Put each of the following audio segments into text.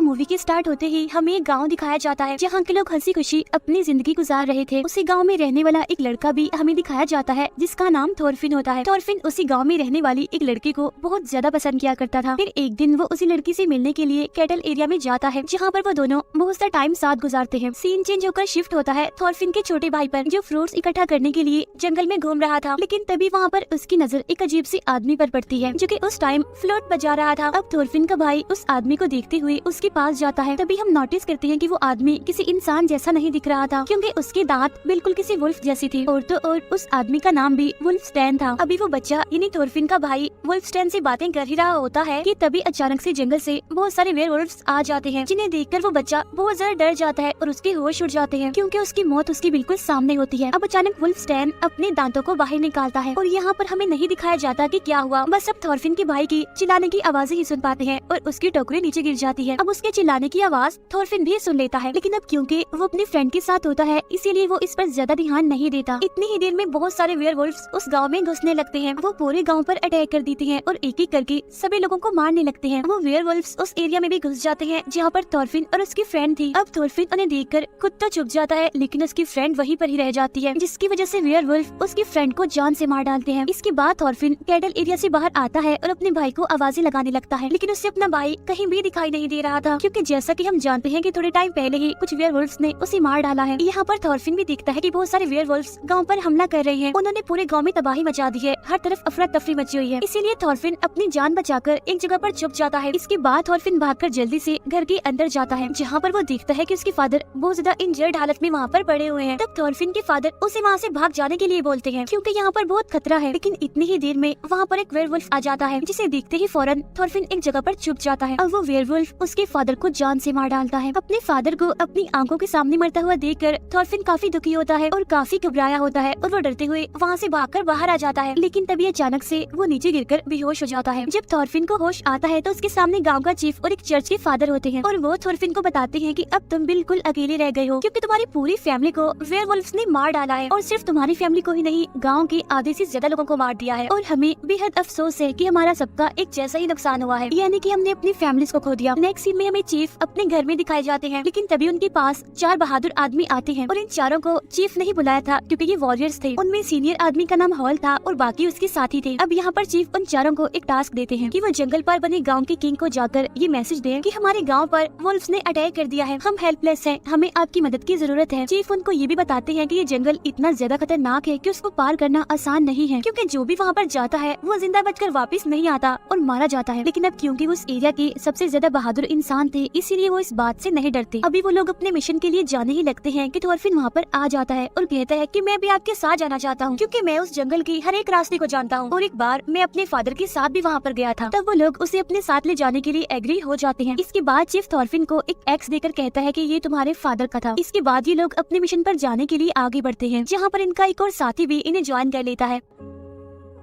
तो मूवी के स्टार्ट होते ही हमें एक गांव दिखाया जाता है जहाँ के लोग हंसी खुशी अपनी जिंदगी गुजार रहे थे। उसी गांव में रहने वाला एक लड़का भी हमें दिखाया जाता है जिसका नाम थॉरफिन होता है। थॉरफिन उसी गांव में रहने वाली एक लड़की को बहुत ज्यादा पसंद किया करता था। फिर एक दिन वो उसी लड़की से मिलने के लिए कैटल एरिया में जाता है जहाँ पर वो दोनों बहुत सा टाइम साथ गुजारते हैं। सीन चेंज होकर शिफ्ट होता है थॉरफिन के छोटे भाई पर जो फ्रूट्स इकट्ठा करने के लिए जंगल में घूम रहा था। लेकिन तभी वहाँ पर उसकी नजर एक अजीब सी आदमी पर पड़ती है जो कि उस टाइम फ्लूट बजा रहा था। अब थॉरफिन का भाई उस आदमी को देखते हुए उसके पास जाता है। तभी हम नोटिस करते हैं कि वो आदमी किसी इंसान जैसा नहीं दिख रहा था क्योंकि उसके दांत बिल्कुल किसी वुल्फ जैसी थी। और तो और उस आदमी का नाम भी वुल्फस्टैन था। अभी वो बच्चा यानी थॉरफिन का भाई वुल्फस्टैन से बातें कर ही रहा होता है कि तभी अचानक से जंगल से बहुत सारे वेयरवुल्व्स आ जाते हैं जिन्हें देखकर वो बच्चा बहुत ज्यादा डर जाता है और उसके होश उड़ जाते हैं क्योंकि उसकी मौत उसकी बिल्कुल सामने होती है। अब अचानक वुल्फस्टैन अपने दांतों को बाहर निकालता है और यहाँ पर हमें नहीं दिखाया जाता कि क्या हुआ। बस अब थॉरफिन के भाई की चिल्लाने की आवाजें ही सुन पाते हैं और उसकी टोकरी नीचे गिर जाती है। अब उसके चिल्लाने की आवाज थॉरफिन भी सुन लेता है लेकिन अब क्योंकि वो अपनी फ्रेंड के साथ होता है इसीलिए वो इस पर ज्यादा ध्यान नहीं देता। इतनी ही देर में बहुत सारे वेयरवुल्व्स उस गांव में घुसने लगते हैं। वो पूरे गांव पर अटैक कर देते हैं और एक एक करके सभी लोगों को मारने लगते हैं। वो वेयरवुल्व्स उस एरिया में भी घुस जाते हैं जहाँ पर थॉरफिन और उसकी फ्रेंड थी। अब थॉरफिन उन्हें देखकर खुद तो छुप जाता है लेकिन उसकी फ्रेंड वहीं पर ही रह जाती है जिसकी वजह से वेयरवुल्फ उसकी फ्रेंड को जान से मार डालते हैं। इसके बाद थॉरफिन कैटल एरिया से बाहर आता है और अपने भाई को आवाजें लगाने लगता है लेकिन उससे अपना भाई कहीं भी दिखाई नहीं दे रहा था क्योंकि जैसा कि हम जानते हैं कि थोड़े टाइम पहले ही कुछ वेयरवुल्व्स ने उसे मार डाला है। यहाँ पर थॉरफिन भी देखता है कि बहुत सारे वेयरवुल्व्स गांव पर हमला कर रहे हैं। उन्होंने पूरे गांव में तबाही मचा दी है, हर तरफ अफरा तफरी मची हुई है। इसीलिए थॉरफिन अपनी जान बचाकर एक जगह पर छुप जाता है। इसके बाद थॉरफिन भागकर जल्दी से घर के अंदर जाता है जहाँ पर वो देखता है कि उसके फादर बहुत ज्यादा इंजर्ड हालत में वहाँ पर पड़े हुए हैं। तब थॉरफिन के फादर उसे वहाँ से भाग जाने के लिए बोलते हैं क्योंकि यहाँ पर बहुत खतरा है। लेकिन इतनी ही देर में वहाँ पर एक वेयरवुल्फ आ जाता है जिसे देखते ही फौरन थॉरफिन एक जगह पर छुप जाता है। अब वो वेयरवुल्फ उसके फादर को जान से मार डालता है। अपने फादर को अपनी आंखों के सामने मरता हुआ देखकर थॉरफिन काफी दुखी होता है और काफी घबराया होता है और वो डरते हुए वहाँ से भागकर बाहर आ जाता है। लेकिन तभी अचानक से वो नीचे गिरकर बेहोश हो जाता है। जब थॉरफिन को होश आता है तो उसके सामने गाँव का चीफ और एक चर्च के फादर होते हैं और वो थॉरफिन को बताते हैं कि अब तुम बिल्कुल अकेले रह गए हो क्योंकि तुम्हारी पूरी फैमिली को वेयरवुल्व्स ने मार डाला है और सिर्फ तुम्हारी फैमिली को ही नहीं गाँव के आधे से ज्यादा लोगों को मार दिया है। और हमें बेहद अफसोस है कि हमारा सबका एक जैसा ही नुकसान हुआ है, यानी कि हमने अपनी फैमिलीज को खो दिया। नेक्स्ट सीन में हमें चीफ अपने घर में दिखाए जाते हैं लेकिन तभी उनके पास 4 बहादुर आदमी आते हैं और इन चारों को चीफ नहीं बुलाया था क्योंकि ये वॉरियर्स थे। उनमें सीनियर आदमी का नाम हॉल था और बाकी उसके साथी थे। अब यहाँ पर चीफ उन चारों को एक टास्क देते हैं कि वो जंगल पर बने गाँव के किंग को जाकर ये मैसेज दें कि हमारे गाँव पर वुल्व्स ने अटैक कर दिया है, हम हेल्पलेस हैं, हमें आपकी मदद की जरूरत है। चीफ उनको ये भी बताते हैं कि ये जंगल इतना ज्यादा खतरनाक है कि उसको पार करना आसान नहीं है क्योंकि जो भी वहाँ पर जाता है वो जिंदा बचकर वापस नहीं आता और मारा जाता है। लेकिन अब क्योंकि वो उस एरिया के सबसे ज्यादा बहादुर इंसान थे इसीलिए वो इस बात से नहीं डरते। अभी वो लोग अपने मिशन के लिए जाने ही लगते हैं कि थॉरफिन वहाँ पर आ जाता है और कहता है कि मैं भी आपके साथ जाना चाहता हूँ क्योंकि मैं उस जंगल की हर एक रास्ते को जानता हूँ और एक बार मैं अपने फादर के साथ भी वहाँ पर गया था। तब वो लोग उसे अपने साथ ले जाने के लिए एग्री हो जाते हैं। इसके बाद चीफ थॉरफिन को एक एक्स देकर कहता है कि ये तुम्हारे फादर का था। इसके बाद ये लोग अपने मिशन पर जाने के लिए आगे बढ़ते हैं जहाँ पर इनका एक और साथी भी इन्हें ज्वाइन कर लेता है।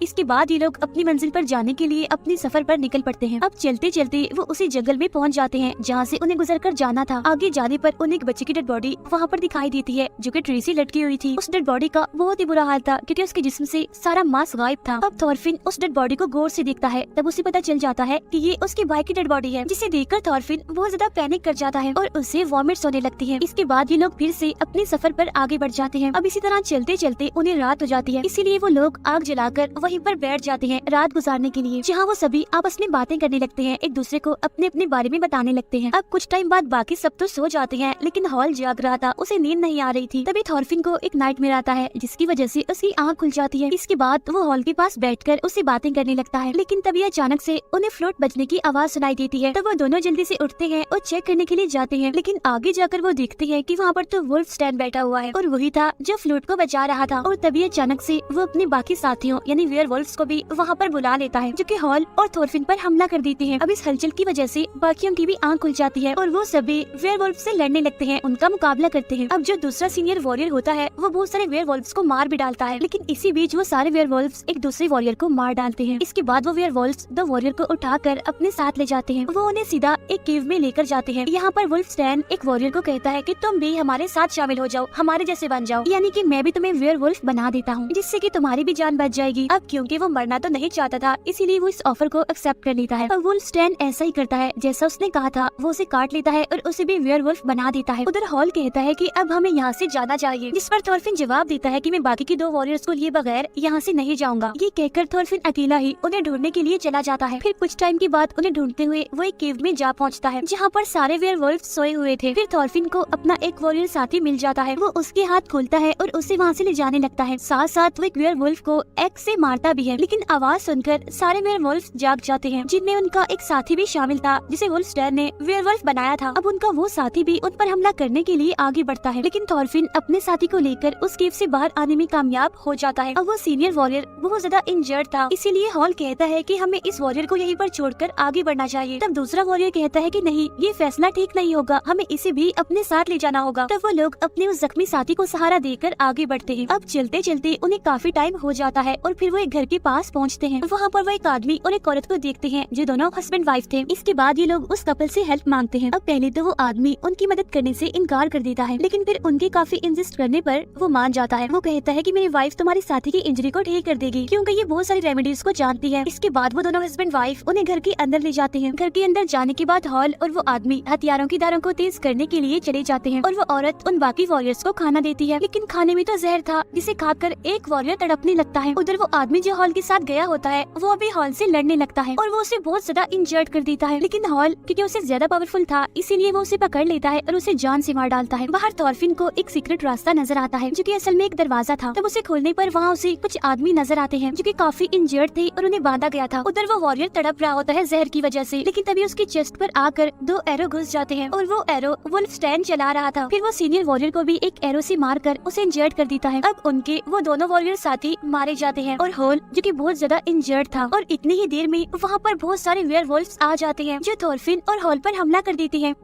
इसके बाद ये लोग अपनी मंजिल पर जाने के लिए अपने सफर पर निकल पड़ते हैं। अब चलते चलते वो उसी जंगल में पहुंच जाते हैं जहाँ से उन्हें गुजर कर जाना था। आगे जाने पर उन्हें एक बच्चे की डेड बॉडी वहाँ पर दिखाई देती है जो कि ट्री से लटकी हुई थी। उस डेड बॉडी का बहुत ही बुरा हाल था क्योंकि उसके जिस्म से सारा मांस गायब था। अब थॉरफिन उस डेड बॉडी को गौर से देखता है तब उसे पता चल जाता है कि ये उसके भाई की डेड बॉडी है, जिसे देखकर थॉरफिन बहुत ज्यादा पैनिक कर जाता है और उसे वॉमिट्स होने लगती है। इसके बाद ये लोग फिर से अपने सफर पर आगे बढ़ जाते हैं। अब इसी तरह चलते चलते उन्हें रात हो जाती है, इसीलिए वो लोग आग जलाकर वहीं पर बैठ जाते हैं रात गुजारने के लिए, जहाँ वो सभी आपस में बातें करने लगते हैं, एक दूसरे को अपने अपने बारे में बताने लगते हैं। अब कुछ टाइम बाद बाकी सब तो सो जाते हैं लेकिन हॉल जाग रहा था, उसे नींद नहीं आ रही थी। तभी थॉरफिन को एक नाइटमेयर आता है जिसकी वजह से उसकी आंख खुल जाती है। इसके बाद वो हॉल के पास बैठकर उससे बातें करने लगता है लेकिन तभी अचानक से उन्हें फ्लूट बजने की आवाज सुनाई देती है। तब वो दोनों जल्दी से उठते हैं और चेक करने के लिए जाते हैं लेकिन आगे जाकर वो देखते हैं कि वहाँ पर तो वुल्फस्टैन बैठा हुआ है और वही था जो फ्लूट को बचा रहा था। और तभी अचानक से वो अपने बाकी साथियों यानी वेयरवुल्व्स को भी वहाँ पर बुला लेता है जो कि हॉल और थॉरफिन पर हमला कर देते हैं। अब इस हलचल की वजह से बाकियों की भी आंख खुल जाती है और वो सभी वेयरवुल्फ से लड़ने लगते हैं, उनका मुकाबला करते हैं। अब जो दूसरा सीनियर वॉरियर होता है वो बहुत सारे वेयरवुल्व्स को मार भी डालता है लेकिन इसी बीच वो सारे वेयरवुल्व्स एक दूसरे वॉरियर को मार डालते हैं। इसके बाद वो वेयरवुल्व्स 2 वॉरियर को उठाकर अपने साथ ले जाते हैं। वो उन्हें सीधा एक केव में लेकर जाते हैं। यहाँ पर वुल्फस्टैन एक वॉरियर को कहता है कि तुम भी हमारे साथ शामिल हो जाओ, हमारे जैसे बन जाओ, यानी कि मैं भी तुम्हें वेयरवुल्फ बना देता हूँ जिससे कि तुम्हारी भी जान बच जाएगी। अब क्योंकि वो मरना तो नहीं चाहता था, इसीलिए वो इस ऑफर को एक्सेप्ट कर लेता है। और वुल्फस्टैन ऐसा ही करता है जैसा उसने कहा था, वो उसे काट लेता है और उसे भी वेयरवुल्फ बना देता है। उधर हॉल कहता है कि अब हमें यहाँ से जाना चाहिए, जिस पर थॉरफिन जवाब देता है कि मैं बाकी के 2 वॉरियर्स को लिए बगैर यहाँ से नहीं जाऊंगा। ये कहकर थॉरफिन अकेला ही उन्हें ढूंढने के लिए चला जाता है। फिर कुछ टाइम के बाद उन्हें ढूंढते हुए वो एक केव में जा पहुँचता है, जहाँ पर सारे वेयरवुल्फ सोए हुए थे। फिर थॉरफिन को अपना एक वॉरियर साथी मिल जाता है, वो उसके हाथ खोलता है और उसे वहाँ से ले जाने लगता है। साथ साथ वो एक वेयरवुल्फ को एक्स से मारता भी है, लेकिन आवाज सुनकर सारे वेयरवुल्फ जाग जाते हैं, जिनमें उनका एक साथी भी शामिल था जिसे वुल्फस्टैन ने वेयरवुल्फ बनाया था। अब उनका वो साथी भी उन पर हमला करने के लिए आगे बढ़ता है, लेकिन थॉरफिन अपने साथी को लेकर उस केव से बाहर आने में कामयाब हो जाता है। अब वो सीनियर वॉरियर बहुत ज्यादा इंजर्ड था, इसीलिए हॉल कहता है कि हमें इस वॉरियर को यहीं पर छोड़कर आगे बढ़ना चाहिए। तब दूसरा वॉरियर कहता है कि नहीं, ये फैसला ठीक नहीं होगा, हमें इसे भी अपने साथ ले जाना होगा। तब वो लोग अपने उस जख्मी साथी को सहारा देकर आगे बढ़ते हैं। अब चलते चलते उन्हें काफी टाइम हो जाता है और फिर वो एक घर के पास पहुँचते हैं। वहाँ पर वो एक आदमी और एक औरत को देखते हैं जो दोनों हस्बैंड वाइफ थे। इसके बाद ये लोग उस कपल से हेल्प मांगते हैं। अब पहले तो वो आदमी उनकी मदद करने से इनकार कर देता है, लेकिन फिर उनके काफी इंसिस्ट करने पर वो मान जाता है। वो कहता है कि मेरी वाइफ तुम्हारी साथी की इंजरी को ठीक कर देगी, क्योंकि ये बहुत सारी रेमेडीज को जानती है। इसके बाद वो दोनों हस्बैंड वाइफ उन्हें घर के अंदर ले जाते हैं। घर के अंदर जाने के बाद हॉल और वो आदमी हथियारों की धारों को तेज करने के लिए चले जाते हैं और वो औरत उन बाकी वॉरियर्स को खाना देती है, लेकिन खाने में तो जहर था, जिसे खाकर एक वॉरियर तड़पने लगता है। उधर वो आदमी जो हॉल के साथ गया होता है वो अभी हॉल से लड़ने लगता है और वो उसे बहुत ज्यादा इंजर्ड कर देता है, लेकिन हॉल क्योंकि उसे ज्यादा पावरफुल था इसीलिए वो उसे पकड़ लेता है और उसे जान से मार डालता है। बाहर थॉरफिन को एक सीक्रेट रास्ता नजर आता है जो कि असल में एक दरवाजा था। तब उसे खोलने पर वहाँ उसे कुछ आदमी नजर आते हैं जो कि काफी इंजर्ड थे और उन्हें बांधा गया था। उधर वो वॉरियर तड़प रहा होता है जहर की वजह से, लेकिन तभी उसकी चेस्ट पर आकर 2 एरो घुस जाते हैं और वो एरो वुल्फस्टैन चला रहा था। फिर वो सीनियर वॉरियर को भी एक एरो से मारकर उसे इंजर्ड कर देता है। अब उनके वो दोनों वॉरियर साथी मारे जाते हैं और हॉल जो कि बहुत ज्यादा इंजर्ड था, और इतनी ही देर में वहाँ पर बहुत सारे वेयरवुल्फ्स आ जाते हैं जो थॉरफिन और हॉल पर हमला कर देती हैं।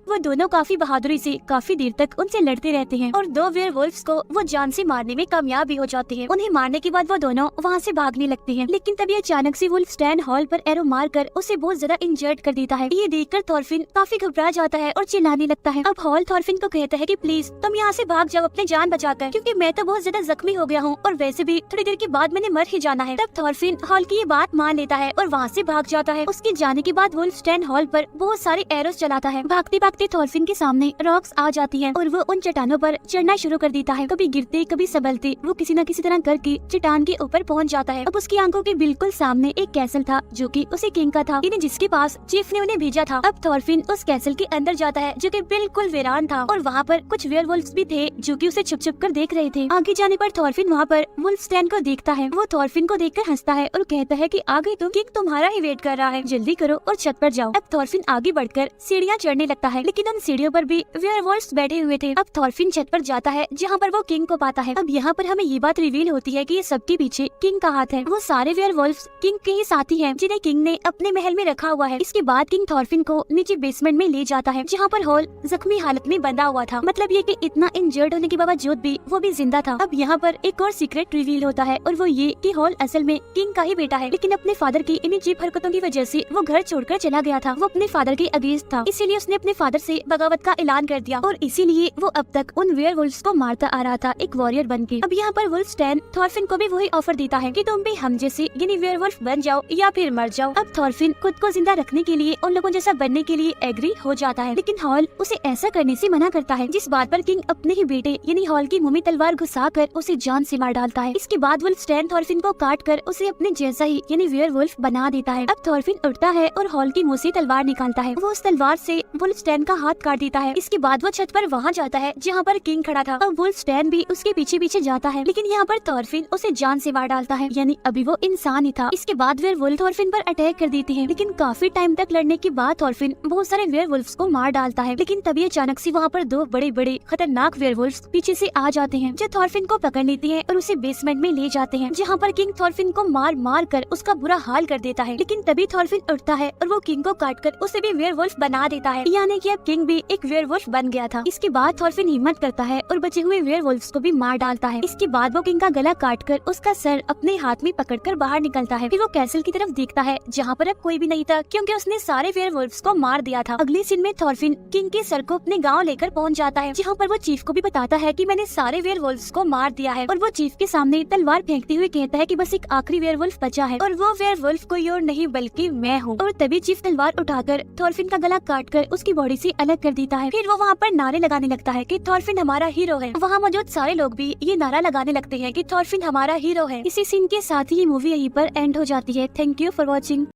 वो दोनों काफी बहादुरी से काफी देर तक उनसे लड़ते रहते हैं और 2 वेयरवुल्फ्स को वो जान से मारने में कामयाब भी हो जाते हैं। उन्हें मारने के बाद वो दोनों वहाँ से भागने लगते हैं, लेकिन तभी अचानक से वुल्फस्टैन हॉल पर एरो मारकर उसे बहुत ज्यादा इंजर्ड कर देता है। ये देखकर थॉरफिन काफी घबरा जाता है और चिल्लाने लगता है। अब हॉल थॉरफिन को कहता है कि प्लीज तुम यहाँ से भाग जाओ अपनी जान बचाकर, क्योंकि मैं तो बहुत ज्यादा जख्मी हो गया हूँ और वैसे भी थोड़ी देर के बाद मैंने मर ही जाना है। तब थॉरफिन हॉल की ये बात मान लेता है और वहाँ से भाग जाता है। उसके जाने के बाद वुल्फस्टैन हॉल पर बहुत सारे एरोस चलाता है। भागते भागते थॉरफिन के सामने रॉक्स आ जाती हैं और वो उन चट्टानों पर चढ़ना शुरू कर देता है। कभी गिरते कभी संभलते वो किसी न किसी तरह करके चट्टान के ऊपर पहुंच जाता है। अब उसकी आंखों के बिल्कुल सामने एक कैसल था जो कि उसे किंग का था, यानी जिसके पास चीफ ने उन्हें भेजा था। अब थॉरफिन उस कैसल के अंदर जाता है जो कि बिल्कुल वीरान था और वहाँ पर कुछ वेयरवुल्फ्स भी थे जो कि उसे छुप छुप कर देख रहे थे। आगे जाने पर थॉरफिन वहाँ पर वुल्फस्टैन को देखता है। वो थॉरफिन को देखकर हंसता है और कहता है कि आगे तो किंग तुम्हारा ही वेट कर रहा है, जल्दी करो और छत पर जाओ। अब थॉरफिन आगे बढ़कर सीढ़ियाँ चढ़ने लगता है, लेकिन उन सीढ़ियों पर भी वेयरवुल्फ्स बैठे हुए थे। अब थॉरफिन छत पर जाता है जहाँ पर वो किंग को पाता है। अब यहाँ पर हमें ये बात रिवील होती है कि ये सबके पीछे किंग का हाथ है। वो सारे वेयरवुल्फ्स किंग के ही साथी हैं जिन्हें किंग ने अपने महल में रखा हुआ है। इसके बाद किंग थॉरफिन को नीचे बेसमेंट में ले जाता है जहाँ पर हॉल जख्मी हालत में बंधा हुआ था, मतलब ये कि इतना इंजर्ड होने के बावजूद भी वो भी जिंदा था। अब यहाँ पर एक और सीक्रेट रिवील होता है और वो ये कि हॉल असल में किंग का ही बेटा है, लेकिन अपने फादर की इन्हीं चीप हरकतों की वजह से वो घर छोड़कर चला गया था। वो अपने फादर के अगेंस्ट था, इसीलिए उसने अपने फादर से बगावत का ऐलान कर दिया और इसीलिए वो अब तक उन वेयरवुल्फ्स को मारता आ रहा था एक वॉरियर बनके। अब यहाँ पर वुल्फस्टैन थॉरफिन को भी वही ऑफर देता है कि तुम भी हम जैसे यानी वेयरवुल्फ बन जाओ या फिर मर जाओ। अब थॉरफिन खुद को जिंदा रखने के लिए उन लोगों जैसा बनने के लिए एग्री हो जाता है, लेकिन हॉल उसे ऐसा करने से मना करता है, जिस बात पर किंग अपने ही बेटे यानी हॉल की मुंह में तलवार घुसाकर उसे जान से मार डालता है। इसके बाद वुल्फस्टैन थॉरफिन को काट कर उसे अपने जैसा ही यानी वेयरवुल्फ बना देता है। अब थॉरफिन उठता है और हॉल की मुंह से तलवार निकालता है। वो उस तलवार से वुल्फस्टैन का हाथ काट देता है। इसके बाद वो छत पर वहाँ जाता है जहाँ पर किंग खड़ा था। अब वुल्फस्टैन भी उसके पीछे पीछे जाता है, लेकिन यहाँ पर थॉरफिन उसे जान से मार डालता है, यानी अभी वो इंसान ही था। इसके बाद वेयरवुल्फ थॉरफिन पर अटैक कर देते हैं, लेकिन काफी टाइम तक लड़ने के बाद थॉरफिन बहुत सारे वेयरवुल्फ्स को मार डालता है। लेकिन तभी अचानक से वहाँ पर 2 बड़े बड़े खतरनाक वेयरवुल्फ्स पीछे से आ जाते हैं जो थॉरफिन को पकड़ लेते हैं और उसे बेसमेंट में ले जाते हैं, जहाँ पर किंग थॉरफिन को मार मार कर उसका बुरा हाल कर देता है। लेकिन तभी थॉरफिन उठता है और वो किंग को काट कर उसे भी वेयरवुल्फ बना देता है, यानी कि क्योंकि अब किंग भी एक वेयरवुल्फ बन गया था। इसके बाद थॉरफिन हिम्मत करता है और बचे हुए वेयरवुल्फ्स को भी मार डालता है। इसके बाद वो किंग का गला काटकर उसका सर अपने हाथ में पकड़कर बाहर निकलता है। फिर वो कैसल की तरफ देखता है जहाँ पर अब कोई भी नहीं था, क्योंकि उसने सारे वेयरवुल्फ्स को मार दिया था। अगले सीन में थॉरफिन किंग के सर को अपने गाँव लेकर पहुँच जाता है, जहाँ पर वो चीफ को भी बताता है कि मैंने सारे वेयरवुल्फ्स को मार दिया है। और वो चीफ के सामने तलवार फेंकते हुए कहता है कि बस एक आखिरी वेयरवुल्फ बचा है और वो वेयरवुल्फ कोई और नहीं बल्कि मैं हूँ। और तभी चीफ तलवार उठाकर थॉरफिन का गला काटकर उसकी बॉडी से अलग कर देता है। फिर वो वहाँ पर नारे लगाने लगता है कि थॉरफिन हमारा हीरो है। वहाँ मौजूद सारे लोग भी ये नारा लगाने लगते हैं कि थॉरफिन हमारा हीरो है। इसी सीन के साथ ही ये मूवी यहीं पर एंड हो जाती है। Thank you for watching.